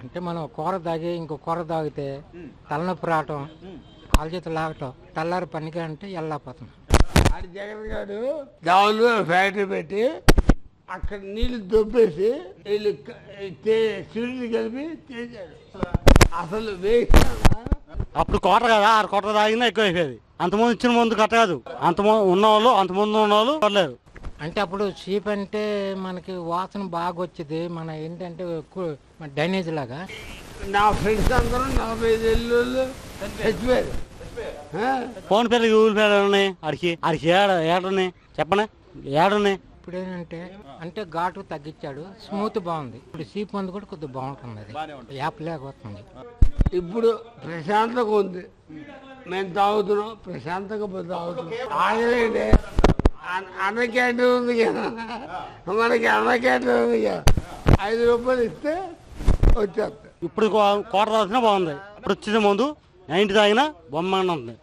అంటే మనం కూర తాగి ఇంకో కూర తాగితే తలనొప్పి రావటం, కాలు చేతులు లాగటం, తెల్లారి పనికి అంటే వెళ్ళకపోతున్నాం. ఆడి జగన్ గారు దావులు ఫ్యాక్టరీ పెట్టి అక్కడ నీళ్లు దొబ్బేసి వీళ్ళు సూర్యుడు కలిపి చేశాడు. అసలు అప్పుడు కోట కదా, 6 కోట తాగినా ఎక్కువ అయిపోయేది. అంతమంది ఇచ్చిన ముందు కట్ట కాదు, అంతమంది ఉన్నవాళ్ళు పర్లేదు. అంటే అప్పుడు చీప్ అంటే మనకి వాసన బాగా వచ్చేది. మన ఏంటంటే డ్రైనేజ్ లాగా. నా ఫ్రెండ్స్ అందరూ 45 ఏళ్ళు చచ్చిపోయారు. ఫోన్ పేర్లు గూగుల్ పేర్లు ఉన్నాయి. అడికి ఏడున్నాయి చెప్పండి, ఏడున్నాయి. ఇప్పుడు ఏంటంటే అంటే ఘాటు తగ్గించాడు, స్మూత్ బాగుంది. ఇప్పుడు చీప్ మందు కూడా కొద్దిగా బాగుంటుంది, అది యాప్ లేకపోతుంది. ఇప్పుడు ప్రశాంతంగా ఉంది. మేము తాగుతున్నాం, ప్రశాంతంగా తాగుతున్నాం. ఆగలేండి, అన్న క్యాంటీన్ ఉంది కదా, మనకి అన్న క్యాంటీన్ ఉంది కదా, 5 రూపాయలు ఇస్తే వచ్చేస్తాయి. ఇప్పుడు కోట తాగినా బాగుంది. ఇప్పుడు వచ్చిన ముందు 90 తాగినా బొమ్మ ఉంటుంది.